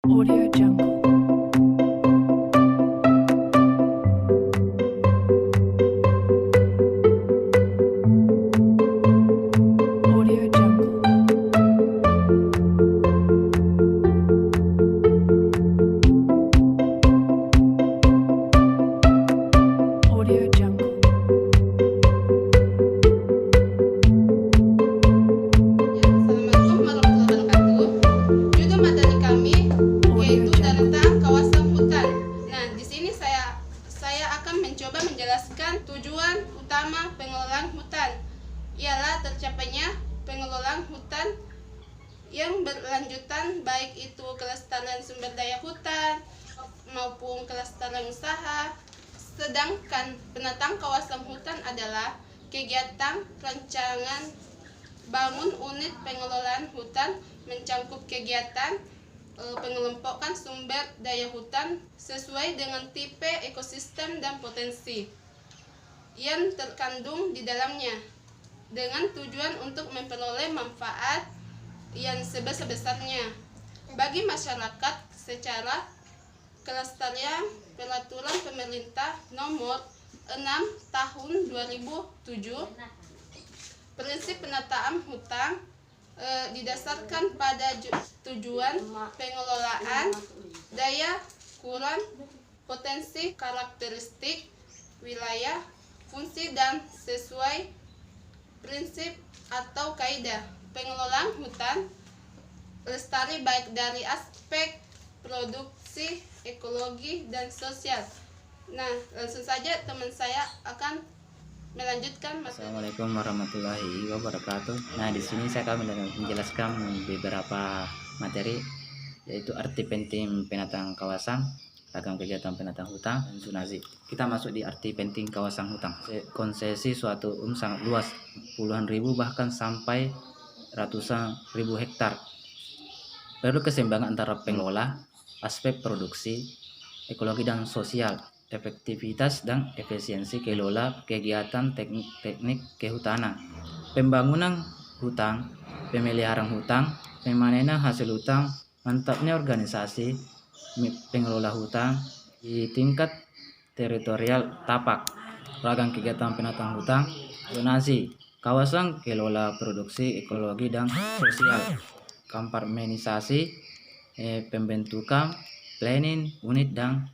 Audio Jungle. Audio Jungle. Audio Jungle. Assalamualaikum warahmatullahi wabarakatuh. Judul materi kami yaitu data kawasan hutan. Nah, di sini saya akan mencoba menjelaskan tujuan utama pengelolaan hutan. Ialah tercapainya pengelolaan hutan yang berlanjutan, baik itu kelestarian sumber daya hutan maupun kelestarian usaha. Sedangkan penataan kawasan hutan adalah kegiatan rancangan bangun unit pengelolaan hutan mencakup kegiatan pengelompokan sumber daya hutan sesuai dengan tipe ekosistem dan potensi yang terkandung di dalamnya, dengan tujuan untuk memperoleh manfaat yang sebesar-besarnya bagi masyarakat secara kelestarian. Peraturan Pemerintah Nomor 6 Tahun 2007 prinsip penataan hutan didasarkan pada tujuan pengelolaan daya kurang, potensi, karakteristik wilayah, fungsi, dan sesuai prinsip atau kaidah pengelolaan hutan lestari baik dari aspek produksi, ekologi, dan sosial. Nah, langsung saja teman saya akan melanjutkan materi. Assalamualaikum warahmatullahi wabarakatuh. Nah, di sini saya akan menjelaskan beberapa materi, yaitu arti penting penataan kawasan, ragam kegiatan penataan hutan, dan zonasi. Kita masuk di arti penting kawasan hutan. Konsesi suatu sangat luas, puluhan ribu bahkan sampai ratusan ribu hektar. Perlu keseimbangan antara pengelola, aspek produksi, ekologi, dan sosial, efektivitas dan efisiensi kelola kegiatan teknik kehutanan, pembangunan hutan, pemeliharaan hutan, pemanenan hasil hutan, mantapnya organisasi pengelola hutan di tingkat teritorial tapak, ragam kegiatan penataan hutan, zonasi, kawasan kelola produksi, ekologi, dan sosial, kompartmentasi, pembentukan, planning unit, dan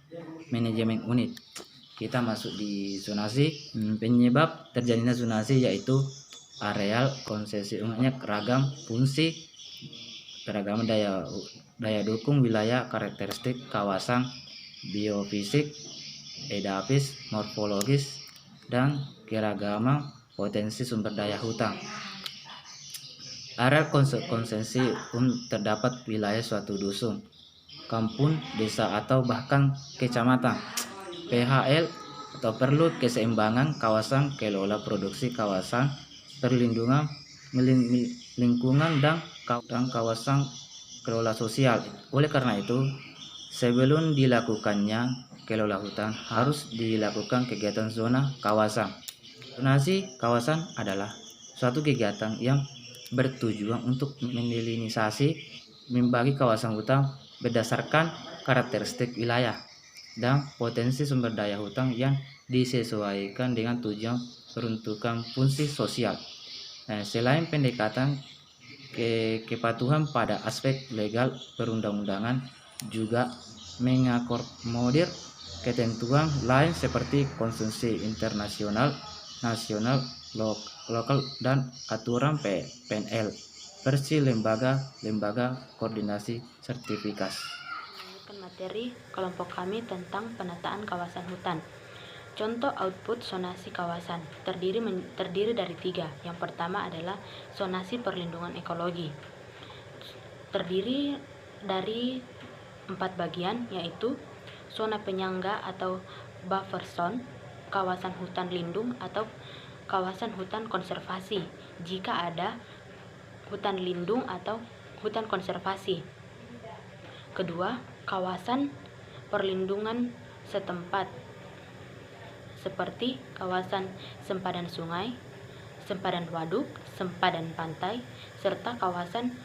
manajemen unit. Kita masuk di zonasi. Penyebab terjadinya zonasi yaitu areal konsesi umumnya ragam fungsi, keragaman daya dukung wilayah, karakteristik kawasan, biofisik, edafis, morfologis, dan keragaman potensi sumber daya hutan. Area konsesi terdapat wilayah suatu dusun, kampung, desa, atau bahkan kecamatan. PHL atau perlu keseimbangan kawasan kelola produksi, kawasan perlindungan lingkungan, dan kawasan kelola sosial. Oleh karena itu, sebelum dilakukannya kelola hutan harus dilakukan kegiatan zona kawasan. Zonasi kawasan adalah suatu kegiatan yang bertujuan untuk mendelimitasasi, membagi kawasan hutan berdasarkan karakteristik wilayah dan potensi sumber daya hutan yang disesuaikan dengan tujuan peruntukan fungsi sosial. Nah, selain pendekatan kepatuhan pada aspek legal perundang-undangan, juga mengakomodir ketentuan lain seperti konvensi internasional, nasional, lokal, dan aturan PNL versi lembaga koordinasi sertifikasi. Materi kelompok kami tentang penataan kawasan hutan. Contoh output zonasi kawasan terdiri dari 3. Yang pertama adalah zonasi perlindungan ekologi. Terdiri dari 4 bagian, yaitu zona penyangga atau buffer zone, kawasan hutan lindung atau kawasan hutan konservasi jika ada hutan lindung atau hutan konservasi. Kedua, kawasan perlindungan setempat seperti kawasan sempadan sungai, sempadan waduk, sempadan pantai, serta kawasan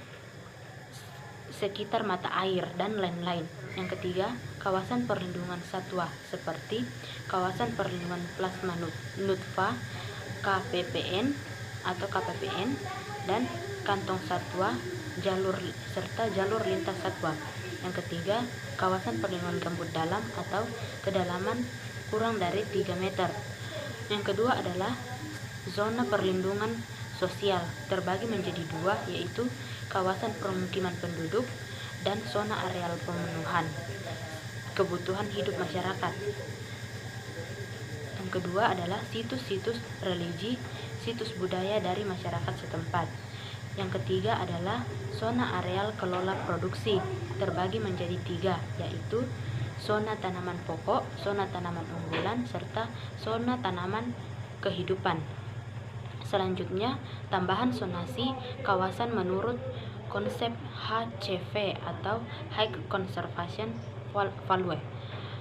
sekitar mata air, dan lain-lain. Yang ketiga, kawasan perlindungan satwa seperti kawasan perlindungan plasma nutfah KPPN atau KPPN, dan kantong satwa serta jalur lintas satwa. Yang ketiga, kawasan perlindungan gambut dalam atau kedalaman kurang dari 3 meter. Yang kedua adalah zona perlindungan sosial, terbagi menjadi 2, yaitu kawasan permukiman penduduk dan zona areal pemenuhan kebutuhan hidup masyarakat. Yang kedua adalah situs-situs religi, situs budaya dari masyarakat setempat. Yang ketiga adalah zona areal kelola produksi, terbagi menjadi 3, yaitu zona tanaman pokok, zona tanaman unggulan, serta zona tanaman kehidupan. Selanjutnya, tambahan zonasi kawasan menurut konsep HCV atau High Conservation Value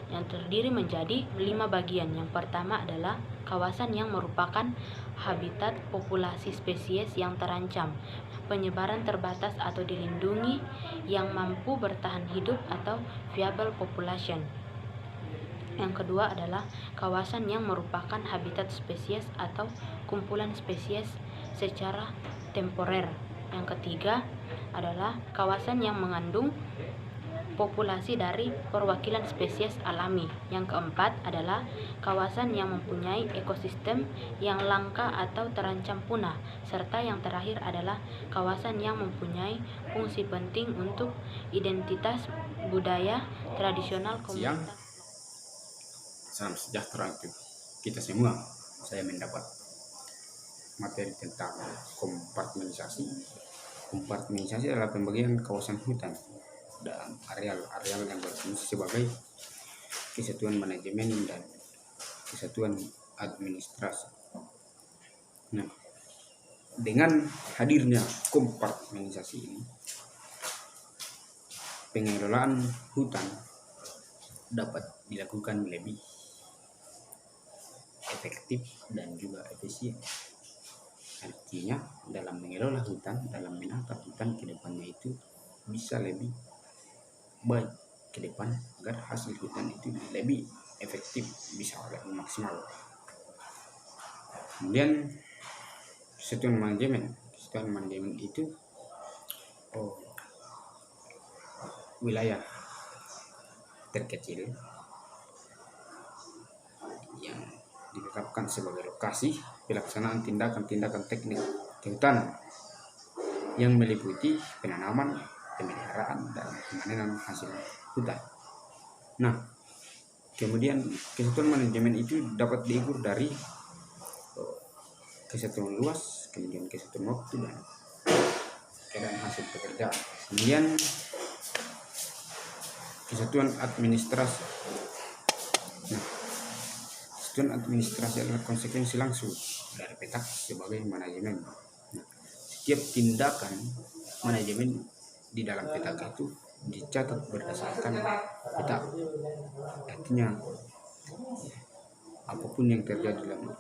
yang terdiri menjadi 5 bagian. Yang pertama adalah kawasan yang merupakan habitat populasi spesies yang terancam, penyebaran terbatas atau dilindungi, yang mampu bertahan hidup atau viable population. Yang kedua adalah kawasan yang merupakan habitat spesies atau kumpulan spesies secara temporer. Yang ketiga adalah kawasan yang mengandung populasi dari perwakilan spesies alami. Yang keempat adalah kawasan yang mempunyai ekosistem yang langka atau terancam punah. Serta yang terakhir adalah kawasan yang mempunyai fungsi penting untuk identitas budaya tradisional komunitas. Salam sejahtera untuk kita semua. Saya mendapat materi tentang kompartmentasi. Kompartmentasi adalah pembagian kawasan hutan dan areal-areal yang berfungsi sebagai kesatuan manajemen dan kesatuan administrasi. Nah, dengan hadirnya kompartmentasi ini, pengelolaan hutan dapat dilakukan lebih efektif dan juga efisien. Artinya dalam mengelola hutan, dalam menata hutan ke depannya itu bisa lebih baik ke depan agar hasil hutan itu lebih efektif, bisa lebih maksimal. Kemudian kesatuan manajemen itu wilayah terkecil yang ditetapkan sebagai lokasi pelaksanaan tindakan-tindakan teknik kehutanan yang meliputi penanaman, pemeliharaan, dan pemanenan hasil hutan. Nah, kemudian kesatuan manajemen itu dapat diukur dari kesatuan luas, kemudian kesatuan waktu, dan hasil pekerjaan. Kemudian kesatuan administrasi. Nah, kesatuan administrasi adalah konsekuensi langsung dari petak sebagai manajemen. Nah, setiap tindakan manajemen di dalam petak itu dicatat berdasarkan petak. Artinya apapun yang terjadi dalam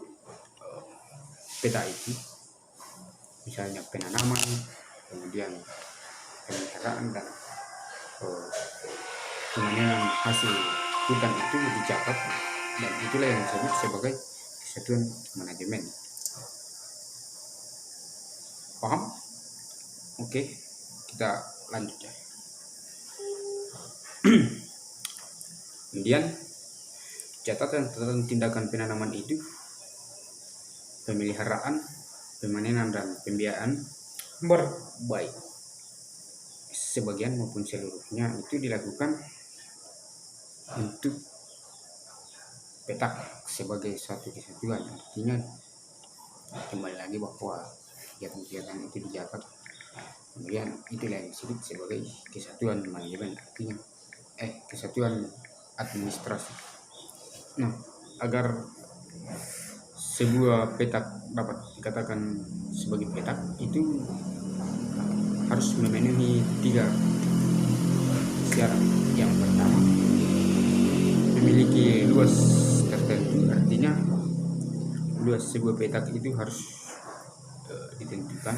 peta itu, misalnya penanaman, kemudian pemeliharaan, dan pemanenan hasil hutan itu dicatat, dan itulah yang disebut sebagai kesatuan manajemen. Paham? Oke, kita lanjut ya. Kemudian catatan tindakan penanaman itu, pemeliharaan, pemanenan, dan pembiayaan baik sebagian maupun seluruhnya itu dilakukan untuk petak sebagai suatu kesatuan. Artinya kembali lagi bahwa kegiatan-kegiatan itu dicatat, kemudian itulah yang disebut sebagai kesatuan manajemen, artinya kesatuan administrasi. Nah, agar sebuah petak dapat dikatakan sebagai petak itu harus memenuhi 3 syarat. Yang pertama, memiliki luas tertentu, artinya luas sebuah petak itu harus ditentukan.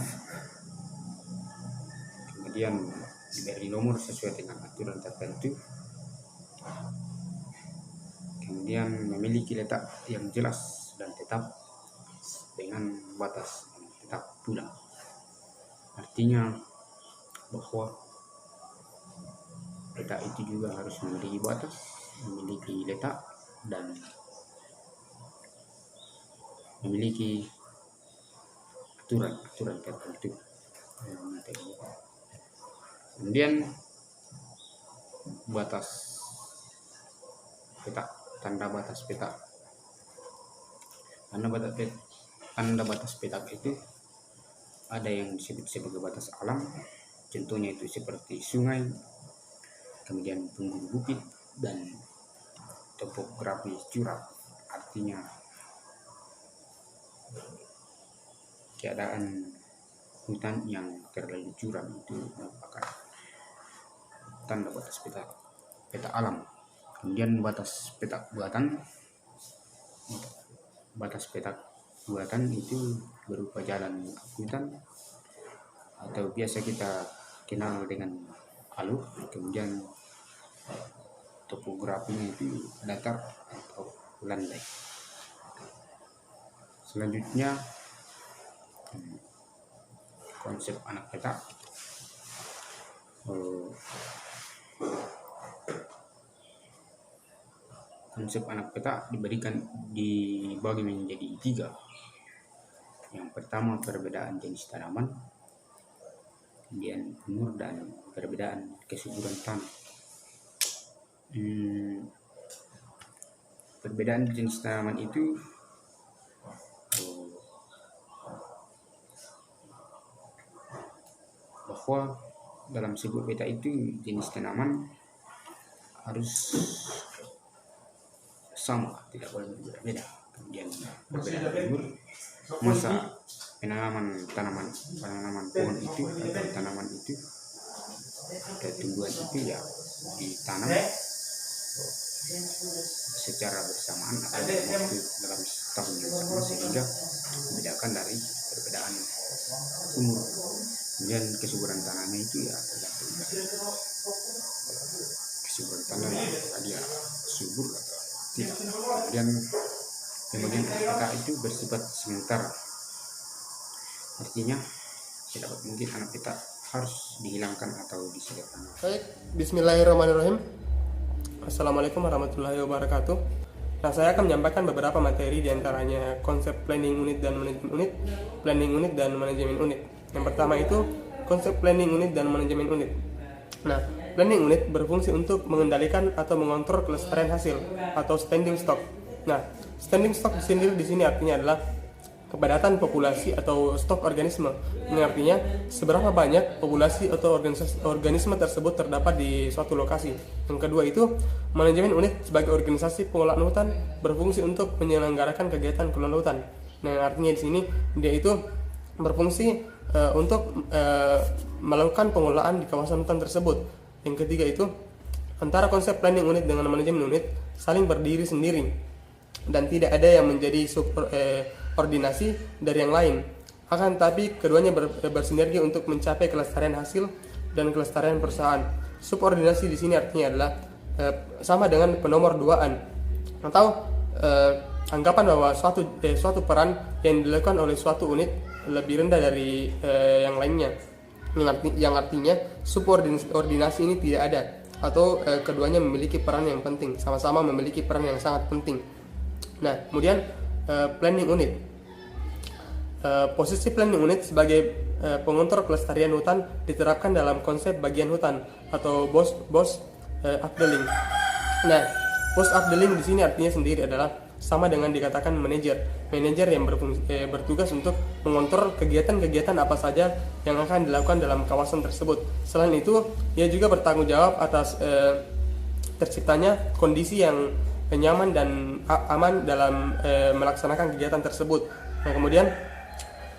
Kemudian diberi nomor sesuai dengan aturan tertentu, kemudian memiliki letak yang jelas dan tetap dengan batas yang tetap pula. Artinya bahwa peta itu juga harus memiliki batas, memiliki letak, dan memiliki aturan tertentu. Kemudian batas peta, tanda batas peta. Tanda batas peta itu ada yang disebut sebagai batas alam, contohnya itu seperti sungai, kemudian penghuni bukit, dan topografi curam. Artinya keadaan hutan yang terlalu curam itu merupakan tanda batas peta alam. Kemudian batas peta buatan itu berupa jalan hutan atau biasa kita kenal dengan alur. Kemudian topografinya itu datar atau landai. Selanjutnya konsep anak peta. Konsep anak peta dibagi menjadi 3. Yang pertama perbedaan jenis tanaman, kemudian umur, dan perbedaan kesuburan tanah. Perbedaan jenis tanaman itu bahwa dalam sebuah peta itu jenis tanaman harus sama, tidak boleh berbeda. Kemudian perbedaan umur, masa tanaman pohon itu atau tanaman itu atau tumbuhan itu ya ditanam secara bersamaan atau dalam tahun yang sama, sehingga membedakan dari perbedaan umur. Kemudian kesuburan tanahnya itu ya tergantung dari kesuburan tanah, dia subur atau tidak. Kemudian pembagian peta itu bersifat sementara, artinya tidak mungkin anak peta harus dihilangkan atau disediakan. Baik, bismillahirrahmanirrahim. Assalamualaikum warahmatullahi wabarakatuh. Nah, saya akan menyampaikan beberapa materi diantaranya konsep planning unit dan manajemen unit, planning unit dan manajemen unit. Yang pertama itu konsep planning unit dan manajemen unit. Nah, planning unit berfungsi untuk mengendalikan atau mengontrol kelestarian hasil atau standing stock. Nah, standing stock di sini artinya adalah kepadatan populasi atau stok organisme. Ini artinya seberapa banyak populasi atau organisme tersebut terdapat di suatu lokasi. Yang kedua itu manajemen unit sebagai organisasi pengelolaan hutan berfungsi untuk menyelenggarakan kegiatan pengelolaan hutan. Nah, artinya di sini dia itu berfungsi untuk melakukan pengelolaan di kawasan hutan tersebut. Yang ketiga itu antara konsep planning unit dengan manajemen unit saling berdiri sendiri dan tidak ada yang menjadi koordinasi dari yang lain. Akan tetapi keduanya bersinergi untuk mencapai kelestarian hasil dan kelestarian perusahaan. Subordinasi di sini artinya adalah sama dengan penomorduaan atau anggapan bahwa suatu peran yang dilakukan oleh suatu unit lebih rendah dari yang lainnya. Yang artinya subordinasi ini tidak ada atau keduanya memiliki peran yang penting, sama-sama memiliki peran yang sangat penting. Nah, kemudian planning unit. Posisi planning unit sebagai pengontrol kelestarian hutan diterapkan dalam konsep bagian hutan atau bos updeling. Nah, bos updeling di sini artinya sendiri adalah sama dengan dikatakan manajer yang bertugas untuk mengontrol kegiatan-kegiatan apa saja yang akan dilakukan dalam kawasan tersebut. Selain itu, ia juga bertanggung jawab atas terciptanya kondisi yang nyaman dan aman dalam melaksanakan kegiatan tersebut. Nah, kemudian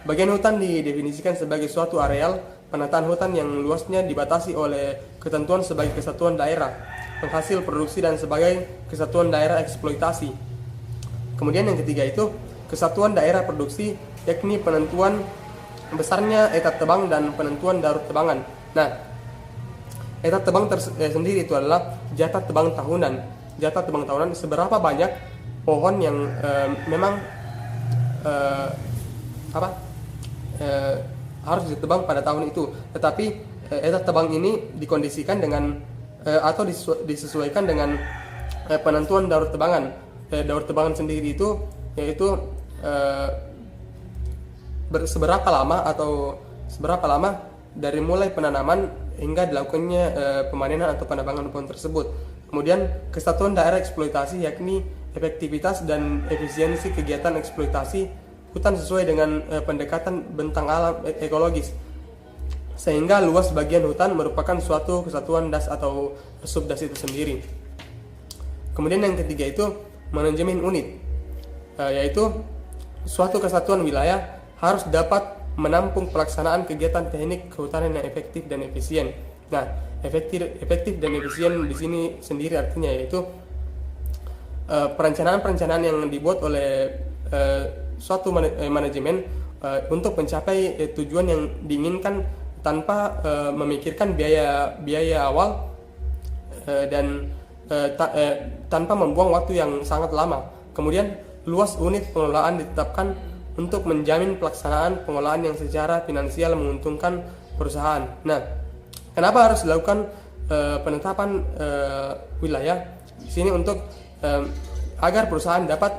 bagian hutan didefinisikan sebagai suatu areal penataan hutan yang luasnya dibatasi oleh ketentuan sebagai kesatuan daerah penghasil produksi dan sebagai kesatuan daerah eksploitasi. Kemudian yang ketiga itu kesatuan daerah produksi, yakni penentuan besarnya etat tebang dan penentuan darurat tebangan. Nah, Eta tebang sendiri itu adalah jatah tebang tahunan. Jatah tebang tahunan seberapa banyak pohon yang memang harus ditebang pada tahun itu. Tetapi eta tebang ini dikondisikan dengan atau disesuaikan dengan penentuan daur tebangan. Daur tebangan sendiri itu yaitu seberapa lama dari mulai penanaman hingga dilakukannya pemanenan atau penebangan pohon tersebut. Kemudian kesatuan daerah eksploitasi yakni efektivitas dan efisiensi kegiatan eksploitasi hutan sesuai dengan pendekatan bentang alam ekologis, sehingga luas bagian hutan merupakan suatu kesatuan das atau subdas itu sendiri. Kemudian yang ketiga itu manajemen unit, yaitu suatu kesatuan wilayah harus dapat menampung pelaksanaan kegiatan teknik kehutanan yang efektif dan efisien. Nah, efektif dan efisien di sini sendiri artinya yaitu perencanaan yang dibuat oleh suatu manajemen untuk mencapai tujuan yang diinginkan tanpa memikirkan biaya awal dan tanpa membuang waktu yang sangat lama. Kemudian luas unit pengelolaan ditetapkan untuk menjamin pelaksanaan pengelolaan yang secara finansial menguntungkan perusahaan. Nah, kenapa harus dilakukan penetapan wilayah di sini untuk agar perusahaan dapat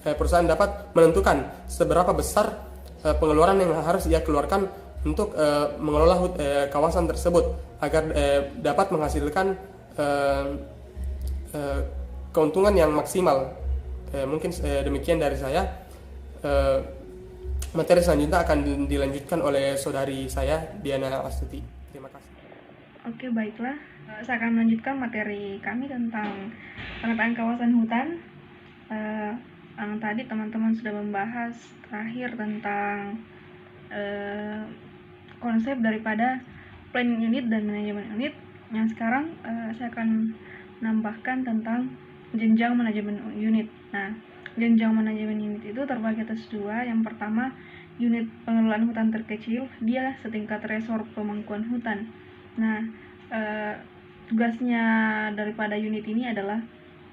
perusahaan dapat menentukan seberapa besar pengeluaran yang harus ia keluarkan untuk mengelola kawasan tersebut agar dapat menghasilkan keuntungan yang maksimal. Mungkin demikian dari saya. Materi selanjutnya akan dilanjutkan oleh saudari saya, Diana Astuti. Terima kasih. Oke, baiklah. Saya akan melanjutkan materi kami tentang penataan kawasan hutan. Tadi teman-teman sudah membahas terakhir tentang konsep daripada planning unit dan manajemen unit. Yang sekarang saya akan menambahkan tentang jenjang manajemen unit. Nah, jenjang manajemen unit itu terbagi atas dua. Yang pertama, unit pengelolaan hutan terkecil, dia setingkat resor pemangkuan hutan. Nah, tugasnya daripada unit ini adalah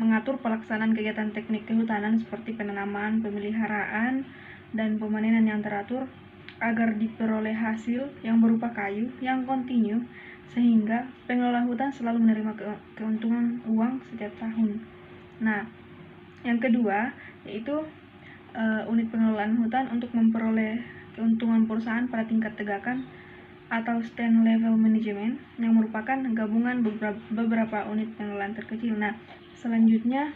mengatur pelaksanaan kegiatan teknik kehutanan seperti penanaman, pemeliharaan, dan pemanenan yang teratur agar diperoleh hasil yang berupa kayu yang kontinu sehingga pengelola hutan selalu menerima keuntungan uang setiap tahun. Nah, yang kedua yaitu unit pengelolaan hutan untuk memperoleh keuntungan perusahaan pada tingkat tegakan atau stand level management yang merupakan gabungan beberapa unit pengelolaan terkecil. Nah, selanjutnya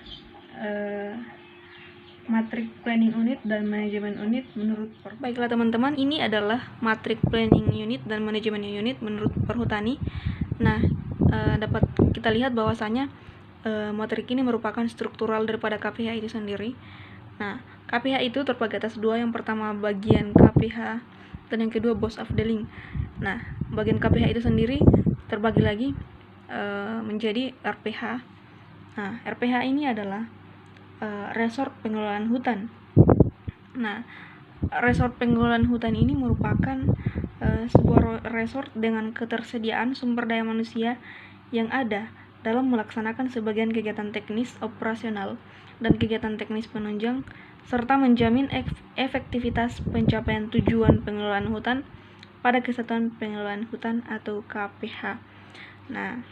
matrik planning unit dan manajemen unit menurut Baiklah teman-teman, ini adalah matrik planning unit dan manajemen unit menurut Perhutani. Nah, dapat kita lihat bahwasanya matrik ini merupakan struktural daripada KPH itu sendiri. Nah, KPH itu terbagi atas dua. Yang pertama bagian KPH dan yang kedua boss afdeling. Nah, bagian KPH itu sendiri terbagi lagi menjadi RPH. Nah, RPH ini adalah resort pengelolaan hutan. Nah, resort pengelolaan hutan ini merupakan sebuah resort dengan ketersediaan sumber daya manusia yang ada dalam melaksanakan sebagian kegiatan teknis operasional dan kegiatan teknis penunjang serta menjamin efektivitas pencapaian tujuan pengelolaan hutan pada Kesatuan Pengelolaan Hutan atau KPH. Nah,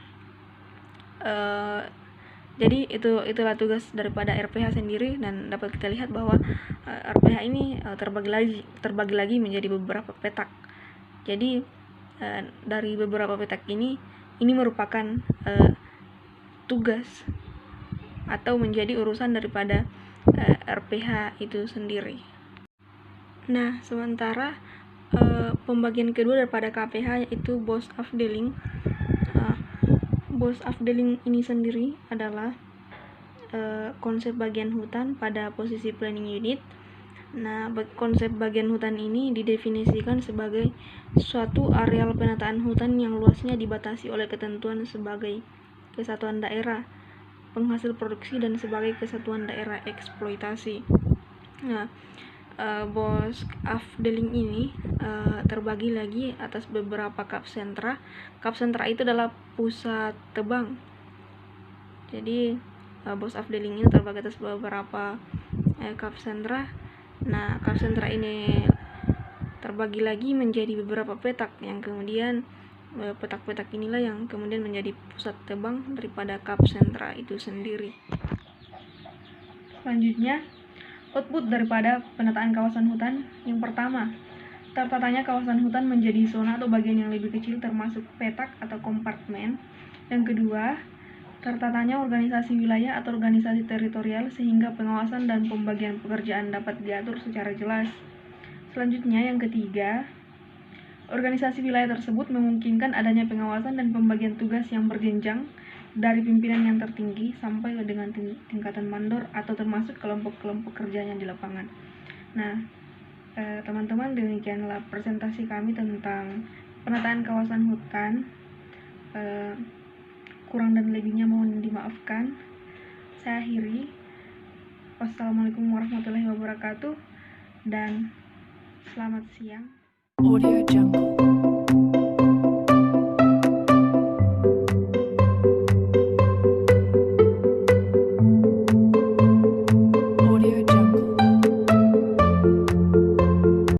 jadi itulah tugas daripada RPH sendiri, dan dapat kita lihat bahwa RPH ini terbagi lagi menjadi beberapa petak. Jadi dari beberapa petak ini merupakan tugas atau menjadi urusan daripada RPH itu sendiri. Nah, sementara pembagian kedua daripada KPH yaitu boss afdeling. Boss afdeling ini sendiri adalah konsep bagian hutan pada posisi planning unit. Nah, konsep bagian hutan ini didefinisikan sebagai suatu areal penataan hutan yang luasnya dibatasi oleh ketentuan sebagai kesatuan daerah penghasil produksi dan sebagai kesatuan daerah eksploitasi. Nah, Bos Afdeling ini terbagi lagi atas beberapa kap sentra. Kap sentra itu adalah pusat tebang. Jadi Bos Afdeling ini terbagi atas beberapa kap sentra. Nah, kap sentra ini terbagi lagi menjadi beberapa petak yang kemudian petak-petak inilah yang kemudian menjadi pusat tebang daripada kap sentra itu sendiri. Selanjutnya, output daripada penataan kawasan hutan. Yang pertama, tertatanya kawasan hutan menjadi zona atau bagian yang lebih kecil termasuk petak atau kompartemen. Yang kedua, tertatanya organisasi wilayah atau organisasi teritorial sehingga pengawasan dan pembagian pekerjaan dapat diatur secara jelas. Selanjutnya, yang ketiga, organisasi wilayah tersebut memungkinkan adanya pengawasan dan pembagian tugas yang berjenjang dari pimpinan yang tertinggi sampai dengan tingkatan mandor atau termasuk kelompok-kelompok kerja yang di lapangan. Nah, teman-teman, demikianlah presentasi kami tentang penataan kawasan hutan. Kurang dan lebihnya mohon dimaafkan. Saya akhiri. Wassalamualaikum warahmatullahi wabarakatuh dan selamat siang. Audio Jungle.